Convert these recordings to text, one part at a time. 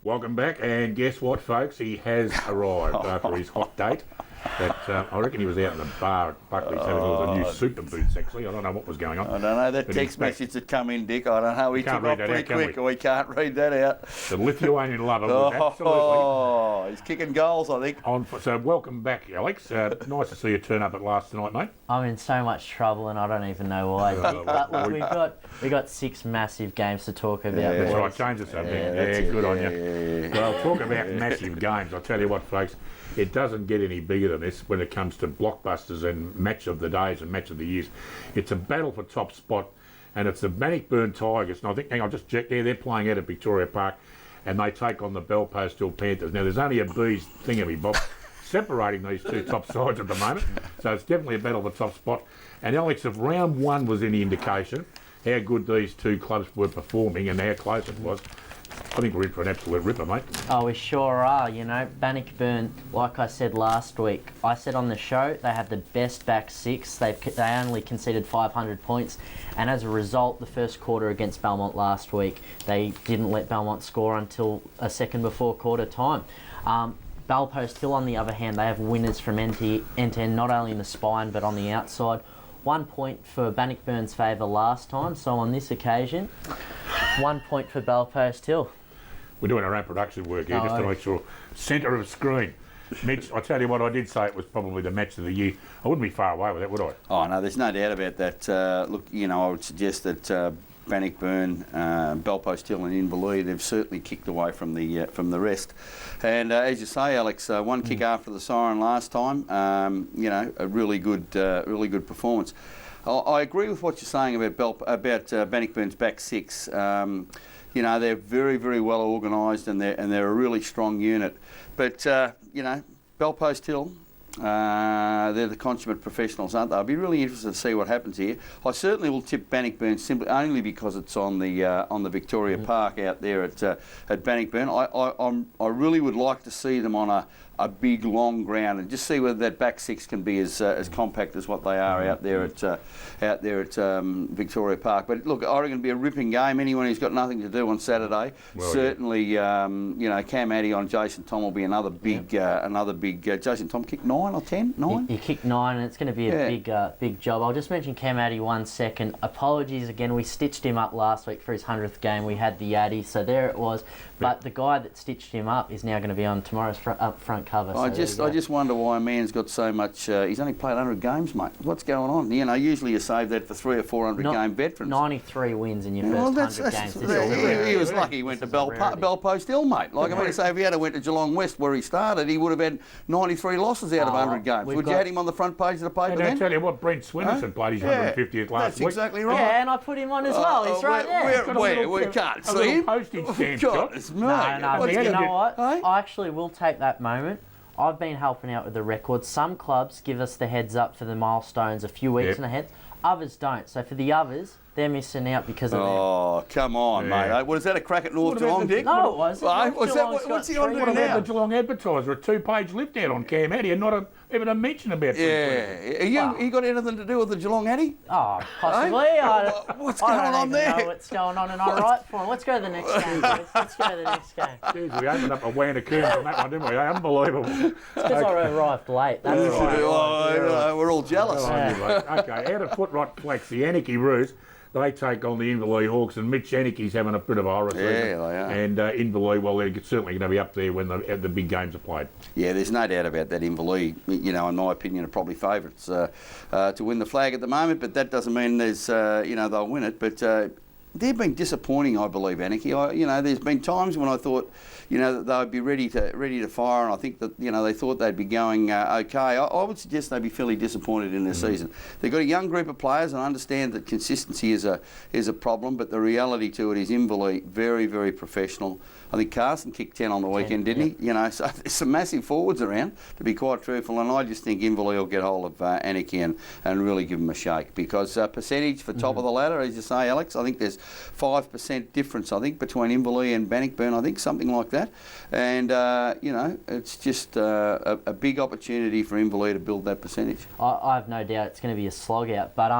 Welcome back, and guess what, folks? He has arrived after his hot date. But I reckon he was out in the bar at Buckley's having all the new super boots, actually. I don't know what was going on. I don't know. That text message that come in, Dick, I don't know. We took off pretty quick. We can't read that out. The Lithuanian lover was absolutely... Oh, he's kicking goals, I think. So welcome back, Alex. Nice to see you turn up at last tonight, mate. I'm in so much trouble and I don't even know why. But look, we got 6 massive games to talk about. Yeah, that's right. Change the subject. Yeah, good on you. Well, talk about massive games. I'll tell you what, folks. It doesn't get any bigger than this when it comes to blockbusters and match of the days and match of the years. It's a battle for top spot, and it's the Bannockburn Tigers. And I think, I'll just check there, they're playing out at Victoria Park, and they take on the Belpost Hill Panthers. Now, there's only a bee's thingamy-bob separating these two top sides at the moment, so it's definitely a battle for top spot. And Alex, if round 1 was any indication how good these two clubs were performing and how close it was, I think we're in for an absolute ripper, mate. Oh, we sure are. You know, Bannockburn, like I said last week, I said on the show, they have the best back 6. They only conceded 500 points. And as a result, the first quarter against Belmont last week, they didn't let Belmont score until a second before quarter time. Belpost Hill, on the other hand, they have winners from end to end, not only in the spine, but on the outside. 1 point for Bannockburn's favour last time, so on this occasion, 1 point for Belpost Hill. We're doing our own production work here just to make sure. Centre of screen. Mitch, I tell you what, I did say it was probably the match of the year. I wouldn't be far away with that, would I? Oh, no, there's no doubt about that. Look, I would suggest that Bannockburn, Belpost Hill and Inverleigh, they've certainly kicked away from the rest. And as you say, Alex, 1 kick after the siren last time, a really good performance. I agree with what you're saying about Bannockburn's back 6. They're very, very well organised and they're a really strong unit. But, Belpost Hill, they're the consummate professionals, aren't they? I'll be really interested to see what happens here. I certainly will tip Bannockburn simply only because it's on the Victoria Park out there at Bannockburn. I really would like to see them on a big long ground and just see whether that back 6 can be as compact as what they are out there at Victoria Park. But look, I reckon it'll be a ripping game. Anyone who's got nothing to do on Saturday, certainly Cam Addy on Jason Tom will be another big. Jason Tom kicked 9 or 10? 9? He kicked 9, and it's going to be a big job. I'll just mention Cam Addy 1 second. Apologies again. We stitched him up last week for his 100th game. We had the Addy, so there it was. But the guy that stitched him up is now going to be on tomorrow's front cover. I just wonder why a man's got so much. He's only played 100 games, mate. What's going on? Usually you save that for 300 or 400 game veterans. 93 wins in your first 100 games. He was lucky he went to Belpost Hill, mate. Like I say, if he had went to Geelong West where he started, he would have had 93 losses out of 100 games. Would you had him on the front page of the paper then? I tell you what, Brent Swinnerton played his 150th last week. That's exactly right. Yeah, and I put him on as well. He's right there. Where? We can't see him. Postage stamp. No. You know what? I actually will take that moment. I've been helping out with the records. Some clubs give us the heads up for the milestones a few weeks in ahead. Others don't. So for the others, they're missing out because of that. Oh, come on, mate. Was that a crack at North Geelong, Dick? No, it wasn't. What's he on doing now? What about the Geelong Advertiser, a 2-page lift out on Cam Addy and not even a mention about it? You got anything to do with the Geelong Addy? Oh, possibly. What's going on there? I don't know what's going on, and I write for him. Let's go to the next game, boys. Let's go to the next game. Jeez, we opened up a wham of coons on that one, didn't we? Unbelievable. It's because I arrived late. That's We're all jealous. Okay, out of foot right flex, the Anarchy Roos. They take on the Inverleigh Hawks, and Mitch Anarchy's having a bit of a horror season. Yeah, they are. And Inverleigh, well, they're certainly going to be up there when the big games are played. Yeah, there's no doubt about that. Inverleigh, in my opinion, are probably favourites to win the flag at the moment, but that doesn't mean they'll win it. But they've been disappointing, I believe, Anarchy. There's been times when I thought, that they'd be ready to fire, and I think that, they thought they'd be going okay. I would suggest they'd be fairly disappointed in their season. They've got a young group of players, and I understand that consistency is a problem, but the reality to it is Inverleigh, very, very professional. I think Carson kicked 10 on the weekend, didn't he? So there's some massive forwards around, to be quite truthful, and I just think Inverleigh will get hold of Anarchy and really give them a shake, because percentage for top of the ladder, as you say, Alex, I think there's 5% difference, I think, between Inverleigh and Bannockburn, I think, something like that. And, it's just a big opportunity for Inverleigh to build that percentage. I have no doubt it's going to be a slog out, but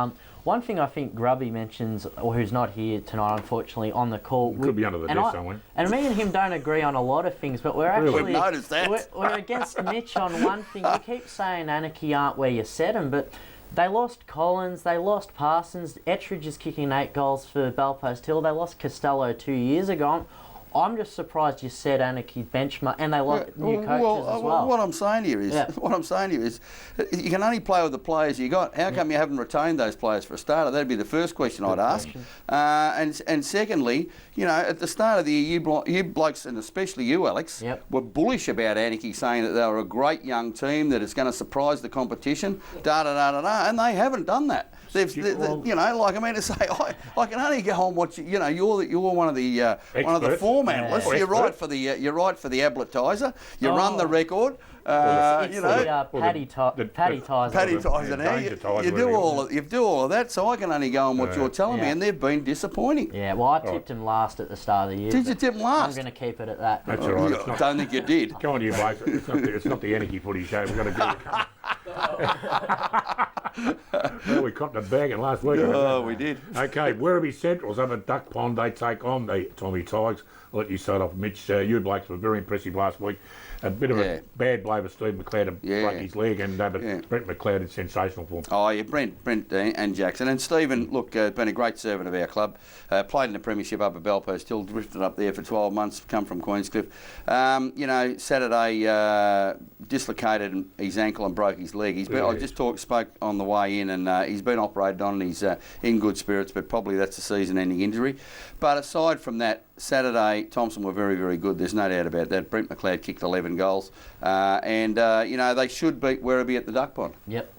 One thing I think Grubby mentions, or who's not here tonight, unfortunately, on the call. Could be under the desk somewhere. And me and him don't agree on a lot of things, but we're actually... We've noticed that. We're against Mitch on one thing. You keep saying Anarchy aren't where you set them, but they lost Collins, they lost Parsons, Ettridge is kicking 8 goals for Belpost Hill, they lost Costello 2 years ago. I'm just surprised you said Anarchy benchmark, and they lost new coaches as well. What I'm saying here is, you can only play with the players you got. How come you haven't retained those players for a starter? That'd be the first question I'd ask. And secondly, you know, at the start of the year, you blokes, and especially you, Alex, were bullish about Anarchy, saying that they were a great young team that is going to surprise the competition. And they haven't done that. You know, like I mean to say, I can only go on what you know. You're one of the form analysts. You're right for the advertiser. You run the record. It's you know, Paddy Tizer now. You do all of that. So I can only go on what you're telling me, and they've been disappointing. Yeah, well, I tipped him last at the start of the year. Did you tip him last? I'm going to keep it at that. That's all right. I don't think you did. Come on, you blokes. It's not the Anarchy footy show. We've got to do it. Well, we copped a bagging last week. Oh, we did. Okay, Werribee Central's up at Duck Pond. They take on the Tommy Tigers. I'll let you start off, Mitch. You blokes were very impressive last week. A bit of a bad blow for Steve McLeod to break his leg, and but Brent McLeod is sensational for him. Oh, yeah, Brent and Jackson. And Stephen, look, been a great servant of our club. Played in the premiership up at Belpost Hill, drifted up there for 12 months, come from Queenscliff. You know, Saturday dislocated his ankle and broke his leg. I just spoke on the way in, and he's been operated on, and he's in good spirits, but probably that's a season-ending injury. But aside from that, Saturday, Thompson were very, very good. There's no doubt about that. Brent McLeod kicked 11 goals. And you know, they should beat Werribee at the Duck Pond. Yep.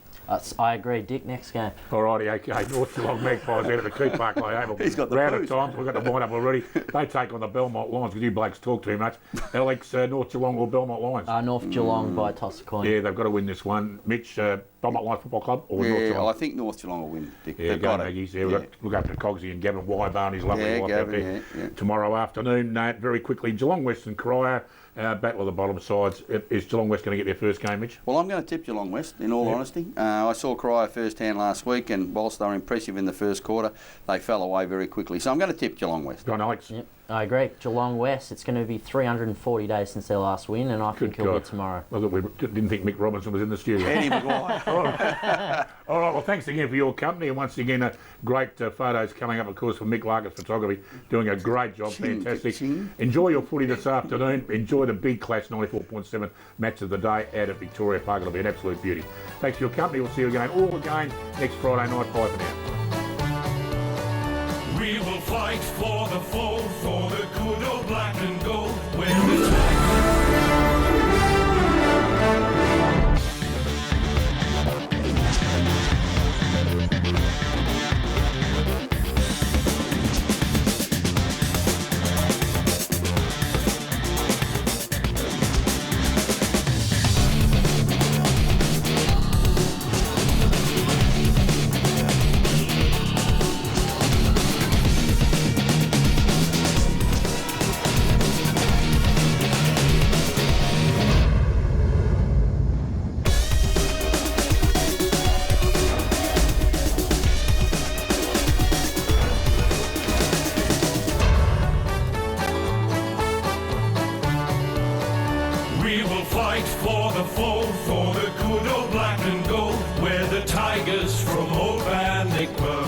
I agree. Dick, next game. Alrighty, okay. North Geelong Magpies out of the Key Park Oval. He's got the round of times. We've got the wind up already. They take on the Belmont Lions because you blokes talk too much. Alex, North Geelong or Belmont Lions? North Geelong by toss a coin. Yeah, they've got to win this one. Mitch, Belmont Lions Football Club or North Geelong? I think North Geelong will win, Dick. Yeah, go Maggies. Yeah, we've got to look after Cogsy and Gavin Wybar and his lovely wife out there. Tomorrow afternoon, very quickly, Geelong West and Crier. Battle of the bottom sides. Is Geelong West going to get their first game, Mitch? Well, I'm going to tip Geelong West, in all honesty. I saw Crier first hand last week, and whilst they were impressive in the first quarter, they fell away very quickly. So I'm going to tip Geelong West. Go on, Alex. Yep, I agree. Geelong West, it's going to be 340 days since their last win, and I think he'll get tomorrow. I thought we didn't think Mick Robinson was in the studio. Eddie Maguire. All right, well, thanks again for your company, and once again, great photos coming up, of course, from Mick Larkins Photography, doing a great job, fantastic. Enjoy your footy this afternoon. Enjoy the big Clash 94.7 match of the day out at Victoria Park. It'll be an absolute beauty. Thanks for your company. We'll see you again, all again, next Friday night. Bye for now. We will fight for the foe, for the good old black and gold. Where the Tigers from old Bannockburn.